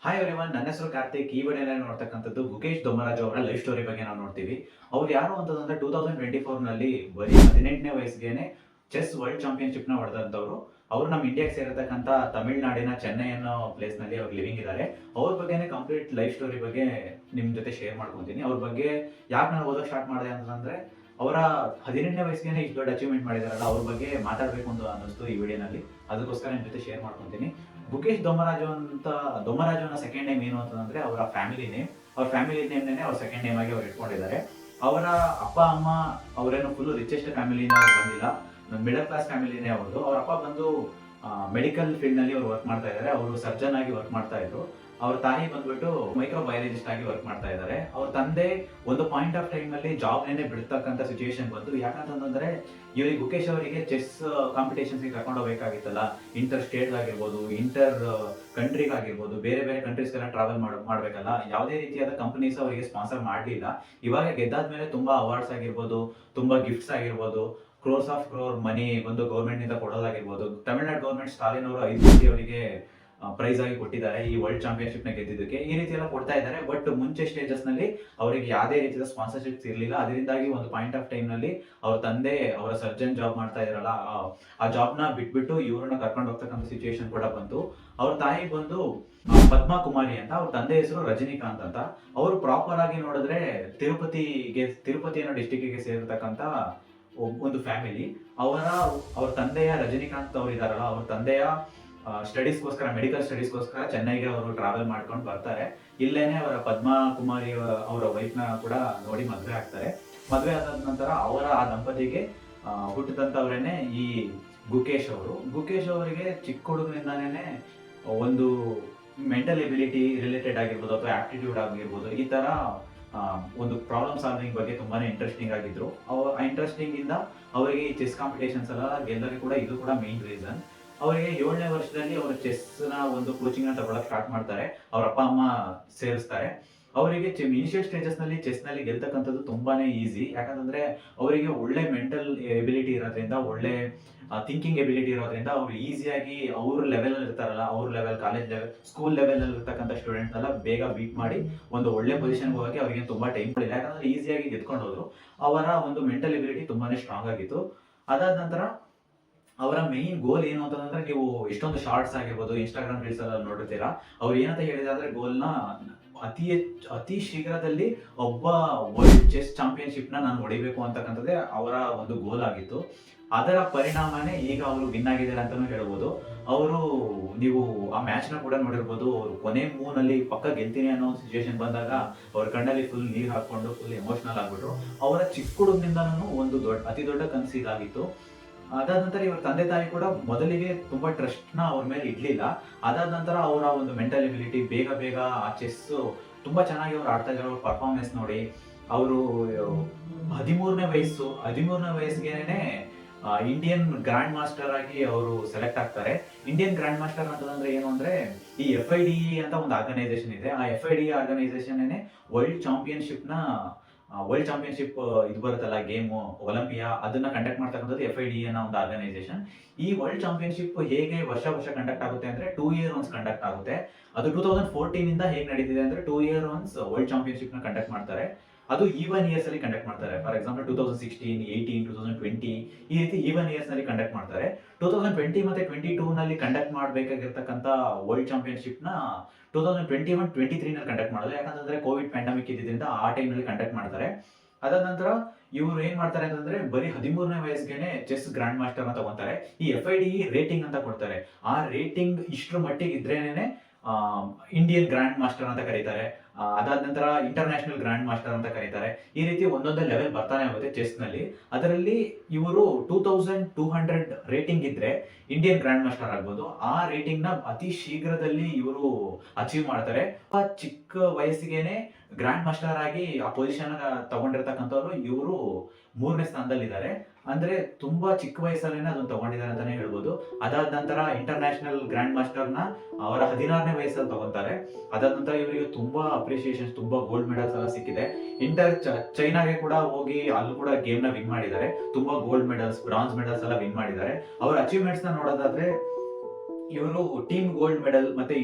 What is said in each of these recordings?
Hi everyone, ನನ್ನ ಹೆಸರು ಕಾರ್ತಿಕ್. ಈ ವಿಡಿಯೋನಲ್ಲಿ ನೋಡ್ತಕ್ಕಂಥದ್ದು ಗುಕೇಶ್ ದೊಮ್ಮರಾಜು ಅವರ ಲೈಫ್ ಸ್ಟೋರಿ ಬಗ್ಗೆ ನಾವು ನೋಡ್ತೀವಿ. ಅವ್ರು ಯಾರು ಅಂತಂದ್ರೆ 2024ನಲ್ಲಿ ಬರೀ 18ನೇ ವಯಸ್ಸಿಗೆ ಚೆಸ್ ವರ್ಲ್ಡ್ ಚಾಂಪಿಯನ್ಶಿಪ್ ನ ಹೊಡೆದಂತವ್ರು. ಅವರು ನಮ್ಮ ಇಂಡಿಯಾಗೆ ಸೇರಿರ್ತಕ್ಕಂಥ ತಮಿಳುನಾಡಿನ ಚೆನ್ನೈ ಅನ್ನೋ ಪ್ಲೇಸ್ ನಲ್ಲಿ ಅವ್ರು ಲಿವಿಂಗ್ ಇದ್ದಾರೆ. ಅವ್ರ ಬಗ್ಗೆನೇ ಕಂಪ್ಲೀಟ್ ಲೈಫ್ ಸ್ಟೋರಿ ಬಗ್ಗೆ ನಿಮ್ ಜೊತೆ ಶೇರ್ ಮಾಡ್ಕೊಂತೀನಿ. ಅವ್ರ ಬಗ್ಗೆ ಯಾಕೆ ನಾನು ಓದೋಕೆ ಸ್ಟಾರ್ಟ್ ಮಾಡಿದೆ ಅಂತಂದ್ರೆ ಅವರ 18ನೇ ವಯಸ್ಸಿಗೆ ಇಷ್ಟು ದೊಡ್ಡ ಅಚೀವ್ಮೆಂಟ್ ಮಾಡಿದಾರಲ್ಲ, ಅವ್ರ ಬಗ್ಗೆ ಮಾತಾಡಬೇಕು ಅಂತ ಅನ್ನಿಸ್ತು ಈ ವಿಡಿಯೋನಲ್ಲಿ. ಅದಕ್ಕೋಸ್ಕರ ನಿಮ್ ಜೊತೆ ಶೇರ್ ಮಾಡ್ಕೊಂತೀನಿ. ಗುಕೇಶ್ ದೊಮ್ಮರಾಜು ಅನ್ನೋ ಸೆಕೆಂಡ್ ನೇಮ್ ಏನು ಅಂತಂದ್ರೆ ಅವರ ಫ್ಯಾಮಿಲಿ ನೇಮ್. ಅವ್ರ ಫ್ಯಾಮಿಲಿ ನೇಮ್ನೇ ಅವ್ರ ಸೆಕೆಂಡ್ ನೇಮ್ ಆಗಿ ಅವ್ರು ಇಟ್ಕೊಂಡಿದ್ದಾರೆ. ಅವರ ಅಪ್ಪ ಅಮ್ಮ ಅವರೇನು ಫುಲ್ ರಿಚೆಸ್ಟ್ ಫ್ಯಾಮಿಲಿನ ಬಂದಿಲ್ಲ, ಮಿಡಲ್ ಕ್ಲಾಸ್ ಫ್ಯಾಮಿಲಿನೇ ಅವ್ರದ್ದು. ಅವ್ರ ಅಪ್ಪ ಬಂದು ಮೆಡಿಕಲ್ ಫೀಲ್ಡ್ ನಲ್ಲಿ ಅವ್ರು ವರ್ಕ್ ಮಾಡ್ತಾ ಇದ್ದಾರೆ. ಅವರು ಸರ್ಜನ್ ಆಗಿ ವರ್ಕ್ ಮಾಡ್ತಾ ಇದ್ರು. ಅವ್ರ ತಾಯಿ ಬಂದ್ಬಿಟ್ಟು ಮೈಕ್ರೋಬಯಾಲಜಿಸ್ಟ್ ಆಗಿ ವರ್ಕ್ ಮಾಡ್ತಾ ಇದ್ದಾರೆ. ಅವ್ರ ತಂದೆ ಒಂದು ಪಾಯಿಂಟ್ ಆಫ್ ಟೈಮ್ ನಲ್ಲಿ ಜಾಬ್ ನೇನೆ ಬಿಡ್ತಕ್ಕಂಥ ಸಿಚುವೇಶನ್ ಬಂತು. ಯಾಕಂತಂದ್ರೆ ಇವ್ರಿಗೆ ಗುಕೇಶ್ ಅವರಿಗೆ ಚೆಸ್ ಕಾಂಪಿಟೇಷನ್ಸ್ ಕರ್ಕೊಂಡು ಹೋಗ್ಬೇಕಾಗಿತ್ತಲ್ಲ. ಇಂಟರ್ ಸ್ಟೇಟ್ ಆಗಿರ್ಬೋದು, ಇಂಟರ್ ಕಂಟ್ರಿಗೆ ಆಗಿರ್ಬೋದು, ಬೇರೆ ಬೇರೆ ಕಂಟ್ರೀಸ್ಗೆಲ್ಲ ಟ್ರಾವೆಲ್ ಮಾಡ್ಬೇಕಲ್ಲ. ಯಾವುದೇ ರೀತಿಯಾದ ಕಂಪನೀಸ್ ಅವರಿಗೆ ಸ್ಪಾನ್ಸರ್ ಮಾಡಲಿಲ್ಲ. ಇವಾಗ ಗೆದ್ದಾದ್ಮೇಲೆ ತುಂಬಾ ಅವಾರ್ಡ್ಸ್ ಆಗಿರ್ಬೋದು, ತುಂಬಾ ಗಿಫ್ಟ್ಸ್ ಆಗಿರ್ಬೋದು, ಕ್ರೋರ್ಸ್ ಆಫ್ ಕ್ರೋರ್ ಮನಿ ಒಂದು ಗೌರ್ಮೆಂಟ್ ನಿಂದ ಕೊಡೋದಾಗಿರ್ಬೋದು. ತಮಿಳುನಾಡು ಗೌರ್ಮೆಂಟ್ ಸ್ಟಾಲಿನ್ ಅವರು 5 ಕೋಟಿ ಅವರಿಗೆ ಪ್ರೈಸ್ ಆಗಿ ಕೊಟ್ಟಿದ್ದಾರೆ ಈ ವರ್ಲ್ಡ್ ಚಾಂಪಿಯನ್ಶಿಪ್ ನ ಗೆದ್ದಿದ್ದಕ್ಕೆ. ಈ ರೀತಿ ಎಲ್ಲ ಕೊಡ್ತಾ ಇದ್ದಾರೆ. ಬಟ್ ಮುಂಚೆ ಸ್ಟೇಜಸ್ ನಲ್ಲಿ ಅವರಿಗೆ ಯಾವುದೇ ರೀತಿಯ ಸ್ಪಾನ್ಸರ್ಶಿಪ್ ಇರಲಿಲ್ಲ. ಅದರಿಂದಾಗಿ ಒಂದು ಪಾಯಿಂಟ್ ಆಫ್ ಟೈಮ್ ನಲ್ಲಿ ಅವ್ರ ತಂದೆ ಅವರ ಸರ್ಜನ್ ಜಾಬ್ ಮಾಡ್ತಾ ಇದ್ರಲ್ಲ, ಆ ಜಾಬ್ ನ ಬಿಟ್ಬಿಟ್ಟು ಇವ್ರನ್ನ ಕರ್ಕೊಂಡು ಹೋಗ್ತಕ್ಕಂಥ ಸಿಚುವೇಶನ್ ಕೂಡ ಬಂತು. ಅವ್ರ ತಾಯಿ ಬಂದು ಪದ್ಮಾ ಕುಮಾರಿ ಅಂತ, ಅವ್ರ ತಂದೆ ಹೆಸರು ರಜನಿಕಾಂತ್ ಅಂತ. ಅವರು ಪ್ರಾಪರ್ ಆಗಿ ನೋಡಿದ್ರೆ ತಿರುಪತಿ ಅನ್ನೋ ಡಿಸ್ಟಿಕ್ಗೆ ಸೇರಿರ್ತಕ್ಕಂಥ ಒಂದು ಫ್ಯಾಮಿಲಿ. ಅವ್ರ ತಂದೆಯ ರಜನಿಕಾಂತ್ ಅವ್ರು ಇದಾರಲ್ಲ, ಅವ್ರ ತಂದೆಯ ಸ್ಟಡೀಸ್ಗೋಸ್ಕರ, ಮೆಡಿಕಲ್ ಸ್ಟಡೀಸ್ಗೋಸ್ಕರ ಚೆನ್ನೈಗೆ ಅವರು ಟ್ರಾವೆಲ್ ಮಾಡ್ಕೊಂಡು ಬರ್ತಾರೆ. ಇಲ್ಲೇನೆ ಅವರ ಪದ್ಮಾ ಕುಮಾರಿ ಅವರ ವೈಫ್ ನ ಕೂಡ ನೋಡಿ ಮದುವೆ ಆಗ್ತಾರೆ. ಮದುವೆ ಆದ ನಂತರ ಆ ದಂಪತಿಗೆ ಹುಟ್ಟಿದಂತವ್ರೇನೆ ಈ ಗುಕೇಶ್ ಅವರು. ಗುಕೇಶ್ ಅವರಿಗೆ ಚಿಕ್ಕ ಹುಡುಗನಿಂದಾನೇ ಒಂದು ಮೆಂಟಲ್ ಎಬಿಲಿಟಿ ರಿಲೇಟೆಡ್ ಆಗಿರ್ಬೋದು ಅಥವಾ ಆಪ್ಟಿಟ್ಯೂಡ್ ಆಗಿರ್ಬೋದು, ಈ ತರ ಒಂದು ಪ್ರಾಬ್ಲಮ್ ಸಾಲ್ವಿಂಗ್ ಬಗ್ಗೆ ತುಂಬಾನೇ ಇಂಟ್ರೆಸ್ಟಿಂಗ್ ಆಗಿದ್ರು. ಆ ಇಂಟ್ರೆಸ್ಟಿಂಗ್ ಇಂದ ಅವರಿಗೆ ಈ ಚೆಸ್ ಕಾಂಪಿಟೇಷನ್ಸ್ ಎಲ್ಲ ಗೆಲ್ಲಕ್ಕೆ ಕೂಡ ಇದು ಕೂಡ ಮೇನ್ ರೀಸನ್. ಅವರಿಗೆ 7ನೇ ವರ್ಷದಲ್ಲಿ ಅವರು ಚೆಸ್ ನ ಒಂದು ಕೋಚಿಂಗ್ ನ ತಗೊಳಕ್ ಸ್ಟಾರ್ಟ್ ಮಾಡ್ತಾರೆ. ಅವ್ರ ಅಪ್ಪ ಅಮ್ಮ ಸೇರಿಸ್ತಾರೆ. ಅವರಿಗೆ ಇನಿಷಿಯಲ್ ಸ್ಟೇಜಸ್ ನಲ್ಲಿ ಚೆಸ್ ನಲ್ಲಿ ಗೆಲ್ತಕ್ಕಂಥದ್ದು ತುಂಬಾನೇ ಈಸಿ. ಯಾಕಂತಂದ್ರೆ ಅವರಿಗೆ ಒಳ್ಳೆ ಮೆಂಟಲ್ ಎಬಿಲಿಟಿ ಇರೋದ್ರಿಂದ, ಒಳ್ಳೆ ಥಿಂಕಿಂಗ್ ಎಬಿಲಿಟಿ ಇರೋದ್ರಿಂದ ಅವ್ರು ಈಸಿಯಾಗಿ ಅವ್ರ ಲೆವೆಲ್ ಅಲ್ಲಿ ಇರ್ತಾರಲ್ಲ, ಅವ್ರ level, college level, school level ಅಲ್ಲಿ ಇರ್ತಕ್ಕಂಥ ಸ್ಟೂಡೆಂಟ್ಸ್ ಎಲ್ಲ ಬೇಗ ಬೀಟ್ ಮಾಡಿ ಒಂದು ಒಳ್ಳೆ ಪೊಸಿಷನ್ ಹೋಗಕ್ಕೆ ಅವ್ರಿಗೆ ತುಂಬಾ ಟೈಮ್ ಕೊಡಿಲ್ಲ. ಯಾಕಂದ್ರೆ ಈಸಿಯಾಗಿ ಗೆದ್ಕೊಂಡು ಹೋದ್ರು. ಅವರ ಒಂದು ಮೆಂಟಲ್ ಎಬಿಲಿಟಿ ತುಂಬಾನೇ ಸ್ಟ್ರಾಂಗ್ ಆಗಿತ್ತು. ಅದಾದ ನಂತರ ಅವರ ಮೇನ್ ಗೋಲ್ ಏನು ಅಂತಂದ್ರೆ, ನೀವು ಎಷ್ಟೊಂದು ಶಾರ್ಟ್ಸ್ ಆಗಿರ್ಬೋದು, ಇನ್ಸ್ಟಾಗ್ರಾಮ್ ರೀಲ್ಸ್ ಎಲ್ಲ ನೋಡಿರ್ತೀರಾ. ಅವ್ರು ಏನಂತ ಹೇಳಿದ್ರೆ ಗೋಲ್ನ ಅತಿ ಶೀಘ್ರದಲ್ಲಿ ಒಬ್ಬ ವರ್ಲ್ಡ್ ಚೆಸ್ ಚಾಂಪಿಯನ್ಶಿಪ್ ನ ನಾನು ಹೊಡಿಬೇಕು ಅಂತಕ್ಕಂಥದ್ದೇ ಅವರ ಒಂದು ಗೋಲ್ ಆಗಿತ್ತು. ಅದರ ಪರಿಣಾಮನೇ ಈಗ ಅವರು ವಿನ್ ಆಗಿದ್ದಾರೆ ಅಂತಾನೂ ಹೇಳ್ಬೋದು. ಅವರು ನೀವು ಆ ಮ್ಯಾಚ್ ನ ಕೂಡ ನೋಡಿರ್ಬೋದು. ಅವರು ಕೊನೆ ಮೂನಲ್ಲಿ ಪಕ್ಕ ಗೆಲ್ತೀನಿ ಅನ್ನೋ ಸಿಚುವೇಶನ್ ಬಂದಾಗ ಅವ್ರ ಕಣ್ಣಲ್ಲಿ ಫುಲ್ ನೀರ್ ಹಾಕೊಂಡು ಫುಲ್ ಎಮೋಷನಲ್ ಆಗ್ಬಿಟ್ರು. ಅವರ ಚಿಕ್ಕ ಹುಡುಗನಿಂದನೂ ಒಂದು ಅತಿ ದೊಡ್ಡ ಕನಸು ಇದಾಗಿತ್ತು. ಅದಾದ ನಂತರ ಇವ್ರ ತಂದೆ ತಾಯಿ ಕೂಡ ಮೊದಲಿಗೆ ತುಂಬಾ ಟ್ರಸ್ಟ್ ನ ಅವ್ರ ಮೇಲೆ ಇಡ್ಲಿಲ್ಲ. ಅದಾದ ನಂತರ ಅವರ ಒಂದು ಮೆಂಟಲ್ ಎಬಿಲಿಟಿ, ಬೇಗ ಆ ಚೆಸ್ ತುಂಬಾ ಚೆನ್ನಾಗಿ ಅವ್ರು ಆಡ್ತಾ ಇರೋ ಪರ್ಫಾರ್ಮೆನ್ಸ್ ನೋಡಿ ಅವರು 13ನೇ ವಯಸ್ಸಿಗೆನೆ ಇಂಡಿಯನ್ ಗ್ರ್ಯಾಂಡ್ ಮಾಸ್ಟರ್ ಆಗಿ ಅವರು ಸೆಲೆಕ್ಟ್ ಆಗ್ತಾರೆ. ಇಂಡಿಯನ್ ಗ್ರ್ಯಾಂಡ್ ಮಾಸ್ಟರ್ ಅಂತಂದ್ರೆ ಏನು ಅಂದ್ರೆ, ಈ FIDE ಅಂತ ಒಂದು ಆರ್ಗನೈಸೇಷನ್ ಇದೆ. ಆ FIDE ಆರ್ಗನೈಸೇಷನ್ ವರ್ಲ್ಡ್ ಚಾಂಪಿಯನ್ಶಿಪ್ ಇದು ಬರುತ್ತಲ್ಲ ಗೇಮ್, ಒಲಿಂಪಿಯಾ, ಅದನ್ನ ಕಂಡಕ್ಟ್ ಮಾಡ್ತಕ್ಕಂಥದ್ದು FIDE ಅನ್ನೋ ಒಂದು ಆರ್ಗನೈಸೇಷನ್. ಈ ವರ್ಲ್ಡ್ ಚಾಂಪಿಯನ್ಶಿಪ್ ಹೇಗೆ ವರ್ಷ ಕಂಡಕ್ಟ್ ಆಗುತ್ತೆ ಅಂದ್ರೆ 2 years once ಕಂಡಕ್ಟ್ ಆಗುತ್ತೆ. ಅದು 2014 ಇಂದ ಹೇಗೆ ನಡೀತಿದೆ ಅಂದ್ರೆ 2 years once ವರ್ಲ್ಡ್ ಚಾಂಪಿಯನ್ಶಿಪ್ ನ ಕಂಡಕ್ಟ್ ಮಾಡ್ತಾರೆ. ಅದು ಈವನ್ ಇಯರ್ಸ್ ಅಲ್ಲಿ ಕಂಡಕ್ಟ್ ಮಾಡ್ತಾರೆ. ಫಾರ್ ಎಕ್ಸಾಂಪಲ್ 2016, 18, 2020 ಈ ರೀತಿ ಈವನ್ ಇಯರ್ಸ್ ನಲ್ಲಿ ಕಂಡಕ್ಟ್ ಮಾಡ್ತಾರೆ. 2020 ಮತ್ತೆ 22 ನಲ್ಲಿ ಕಂಡಕ್ಟ್ ಮಾಡಬೇಕಾಗಿರ್ತಕ್ಕಂಥ ವರ್ಲ್ಡ್ ಚಾಂಪಿಯನ್ಶಿಪ್ ನ 2021, 23 ನಲ್ಲಿ ಕಂಡಕ್ಟ್ ಮಾಡೋದು. ಯಾಕಂತಂದ್ರೆ ಕೋವಿಡ್ ಪ್ಯಾಂಡಮಿಕ್ ಇದ್ದಿದ್ದರಿಂದ ಆ ಟೈಮ್ ನಲ್ಲಿ ಕಂಡಕ್ಟ್ ಮಾಡ್ತಾರೆ. ಅದಾದ ನಂತರ ಇವ್ರು ಏನ್ ಮಾಡ್ತಾರೆ ಅಂತಂದ್ರೆ, ಬರೀ 13ನೇ ವಯಸ್ಸಿಗೆ ಚೆಸ್ ಗ್ರ್ಯಾಂಡ್ ಮಾಸ್ಟರ್ ಅಂತ ತಗೊಂತಾರೆ. ಈ FIDE ರೇಟಿಂಗ್ ಅಂತ ಕೊಡ್ತಾರೆ. ಆ ರೇಟಿಂಗ್ ಇಷ್ಟರ ಮಟ್ಟಿಗೆ ಇದ್ರೇನೆ ಇಂಡಿಯನ್ ಗ್ರ್ಯಾಂಡ್ ಮಾಸ್ಟರ್ ಅಂತ ಕರೀತಾರೆ. ಅದಾದ ನಂತರ ಇಂಟರ್ನ್ಯಾಷನಲ್ ಗ್ರ್ಯಾಂಡ್ ಮಾಸ್ಟರ್ ಅಂತ ಕರೀತಾರೆ. ಈ ರೀತಿ ಒಂದೊಂದೇ ಲೆವೆಲ್ ಬರ್ತಾನೆ ಹೋಗುತ್ತೆ ಚೆಸ್ ನಲ್ಲಿ. ಅದರಲ್ಲಿ ಇವರು 2200 ರೇಟಿಂಗ್ ಇದ್ರೆ ಇಂಡಿಯನ್ ಗ್ರ್ಯಾಂಡ್ ಮಾಸ್ಟರ್ ಆಗ್ಬೋದು. ಆ ರೇಟಿಂಗ್ ನ ಅತಿ ಶೀಘ್ರದಲ್ಲಿ ಇವರು ಅಚೀವ್ ಮಾಡ್ತಾರೆ. ಚಿಕ್ಕ ವಯಸ್ಸಿಗೆನೆ ಗ್ರ್ಯಾಂಡ್ ಮಾಸ್ಟರ್ ಆಗಿ ಆ ಪೊಸಿಷನ್ ತಗೊಂಡಿರ್ತಕ್ಕಂಥವ್ರು ಇವರು 3ನೇ ಸ್ಥಾನದಲ್ಲಿ ಇದ್ದಾರೆ. ಅಂದ್ರೆ ತುಂಬಾ ಚಿಕ್ಕ ವಯಸ್ಸಲ್ಲೇನೆ ಅದನ್ನ ತಗೊಂಡಿದ್ದಾರೆ ಅಂತಾನೆ ಹೇಳ್ಬೋದು. ಅದಾದ ನಂತರ ಇಂಟರ್ನ್ಯಾಷನಲ್ ಗ್ರ್ಯಾಂಡ್ ಮಾಸ್ಟರ್ ನ ಅವರ 16ನೇ ವಯಸ್ಸಲ್ಲಿ ತಗೊಂತಾರೆ. ಅದಾದ ನಂತರ ಇವರಿಗೆ ತುಂಬಾ ಅಪ್ರಿಸಿಯೇಷನ್ಸ್, ತುಂಬಾ ಗೋಲ್ಡ್ ಮೆಡಲ್ಸ್ ಎಲ್ಲ ಸಿಕ್ಕಿದೆ. ಚೈನಾಗೆ ಕೂಡ ಹೋಗಿ ಅಲ್ಲೂ ಕೂಡ ಗೇಮ್ ನ ವಿನ್ ಮಾಡಿದ್ದಾರೆ. ತುಂಬಾ ಗೋಲ್ಡ್ ಮೆಡಲ್ಸ್, ಬ್ರಾನ್ಸ್ ಮೆಡಲ್ಸ್ ಎಲ್ಲ ವಿನ್ ಮಾಡಿದ್ದಾರೆ. ಅವರ ಅಚೀವ್ಮೆಂಟ್ಸ್ ನ ನೋಡೋದಾದ್ರೆ ಇವರು ಟೀಮ್ ಗೋಲ್ಡ್ ಮೆಡಲ್ ಮತ್ತೆ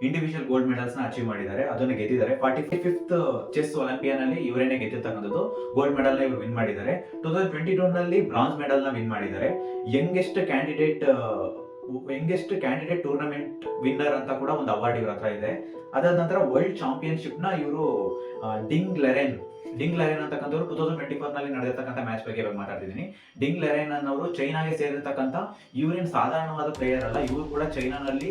ಇಂಡಿವಿಜುವಲ್ ಗೋಲ್ಡ್ ಮೆಡಲ್ಸ್ ನ ಅಚೀವ್ ಮಾಡಿದ್ದಾರೆ, ಅದನ್ನ ಗೆದ್ದಿದ್ದಾರೆ. 45th ಚೆಸ್ ಒಲಿಂಪಿಯನ್ ಅಲ್ಲಿ ಇವರೇನೆ ಗೆದ್ದಿರ್ತಕ್ಕಂಥದ್ದು. ಗೋಲ್ಡ್ ಮೆಡಲ್ ನ ಇವರು ವಿನ್ ಮಾಡಿದ್ದಾರೆ. 2022 ನಲ್ಲಿ ಬ್ರಾನ್ಸ್ ಮೆಡಲ್ ನ ವಿನ್ ಮಾಡಿದ್ದಾರೆ. ಯಂಗೆಸ್ಟ್ ಕ್ಯಾಂಡಿಡೇಟ್ ಟೂರ್ನಮೆಂಟ್ ವಿನ್ನರ್ ಅಂತ ಕೂಡ ಒಂದು ಅವಾರ್ಡ್ ಇವ್ರ ಹತ್ರ ಇದೆ. ಅದಾದ ನಂತರ ವರ್ಲ್ಡ್ ಚಾಂಪಿಯನ್ಶಿಪ್ ನ ಇವರು ಡಿಂಗ್ ಲೆರೆನ್ ಅಂತಕ್ಕಂಥವ್ರು 2024 ನಲ್ಲಿ ನಡೆದಿರ್ತಕ್ಕಂಥ ಮ್ಯಾಚ್ ಬಗ್ಗೆ ಇವಾಗ ಮಾತಾಡ್ತಿದ್ದೀನಿ. ಡಿಂಗ್ ಲೆರೆನ್ ಅನ್ನೋರು ಚೈನಾಗೆ ಸೇರಿರ್ತಕ್ಕಂಥ, ಇವ್ರೇನು ಸಾಧಾರಣವಾದ ಪ್ಲೇಯರ್ ಅಲ್ಲ. ಇವರು ಕೂಡ ಚೈನಾನಲ್ಲಿ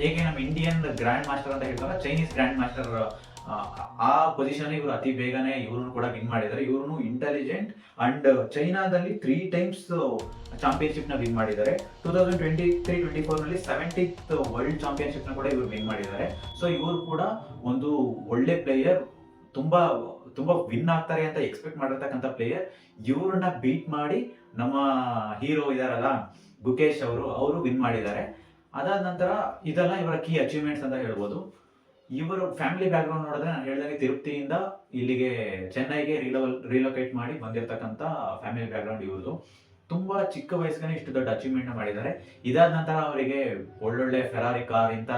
ಹೇಗೆ ನಮ್ಮ ಇಂಡಿಯನ್ ಗ್ರ್ಯಾಂಡ್ ಮಾಸ್ಟರ್ ಅಂತ ಹೇಳ್ತಾರೆ, ಚೈನೀಸ್ ಗ್ರ್ಯಾಂಡ್ ಮಾಸ್ಟರ್ ಆ ಪೊಸಿಷನ್ ಇವರು ಅತಿ ಬೇಗನೆ ಇವ್ರನ್ನು ಕೂಡ ವಿನ್ ಮಾಡಿದ್ದಾರೆ. ಇವ್ರು ಇಂಟೆಲಿಜೆಂಟ್ ಅಂಡ್ ಚೈನಾದಲ್ಲಿ 3 times ಚಾಂಪಿಯನ್ಶಿಪ್ ನ ವಿನ್ ಮಾಡಿದ್ದಾರೆ. 2023-24 ನಲ್ಲಿ 70th ವರ್ಲ್ಡ್ ಚಾಂಪಿಯನ್ಶಿಪ್ ನ ಕೂಡ ಇವರು ವಿನ್ ಮಾಡಿದ್ದಾರೆ. ಸೊ ಇವರು ಕೂಡ ಒಂದು ಒಳ್ಳೆ ಪ್ಲೇಯರ್, ತುಂಬಾ ವಿನ್ ಆಗ್ತಾರೆ ಅಂತ ಎಕ್ಸ್ಪೆಕ್ಟ್ ಮಾಡಿರ್ತಕ್ಕಂಥ ಪ್ಲೇಯರ್. ಇವ್ರನ್ನ ಬೀಟ್ ಮಾಡಿ ನಮ್ಮ ಹೀರೋ ಇದಾರಲ್ಲ ಗುಕೇಶ್ ಅವರು ವಿನ್ ಮಾಡಿದ್ದಾರೆ. ಅದಾದ ನಂತರ ಇದೆಲ್ಲ ಇವರ ಕೀ ಅಚೀವ್ಮೆಂಟ್ಸ್ ಅಂತ ಹೇಳ್ಬೋದು. ಇವರ ಫ್ಯಾಮಿಲಿ ಬ್ಯಾಕ್ ಗ್ರೌಂಡ್ ನೋಡಿದ್ರೆ ನಾನು ಹೇಳಿದಾಗೆ ತಿರುಪತಿಯಿಂದ ಇಲ್ಲಿಗೆ ಚೆನ್ನೈಗೆ ರಿಲೊಕೇಟ್ ಮಾಡಿ ಬಂದಿರತಕ್ಕಂಥ ಫ್ಯಾಮಿಲಿ ಬ್ಯಾಕ್ ಗ್ರೌಂಡ್ ಇವ್ರದ್ದು. ತುಂಬಾ ಚಿಕ್ಕ ವಯಸ್ಸಿಗೆ ಇಷ್ಟು ದೊಡ್ಡ ಅಚೀವ್ಮೆಂಟ್ ನ ಮಾಡಿದ್ದಾರೆ. ಇದಾದ ನಂತರ ಅವರಿಗೆ ಒಳ್ಳೊಳ್ಳೆ ಫೆರಾರಿ ಕಾರ್ ಇಂತ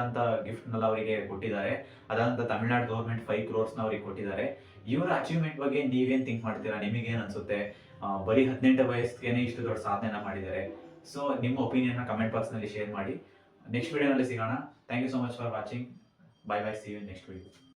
ಗಿಫ್ಟ್ ನೆಲ್ಲ ಅವರಿಗೆ ಕೊಟ್ಟಿದ್ದಾರೆ. ಅದಾದ ನಂತರ ತಮಿಳ್ನಾಡು ಗೌರ್ಮೆಂಟ್ 5 crores ನ ಅವರಿಗೆ ಕೊಟ್ಟಿದ್ದಾರೆ. ಇವರ ಅಚೀವ್ಮೆಂಟ್ ಬಗ್ಗೆ ನೀವೇನ್ ಥಿಂಕ್ ಮಾಡ್ತೀರಾ? ನಿಮಗೇನ್ ಅನ್ಸುತ್ತೆ? ಬರೀ 18 ವಯಸ್ಸಿಗೆ ಇಷ್ಟು ದೊಡ್ಡ ಸಾಧನೆನ ಮಾಡಿದ್ದಾರೆ. ಸೊ ನಿಮ್ಮ ಒಪಿನಿಯನ್ ನ ಕಮೆಂಟ್ ಬಾಕ್ಸ್ ನಲ್ಲಿ ಶೇರ್ ಮಾಡಿ. ನೆಕ್ಸ್ಟ್ ವಿಡಿಯೋನಲ್ಲಿ ಸಿಗೋಣ. Thank you so much for watching. Bye bye. See you in next video.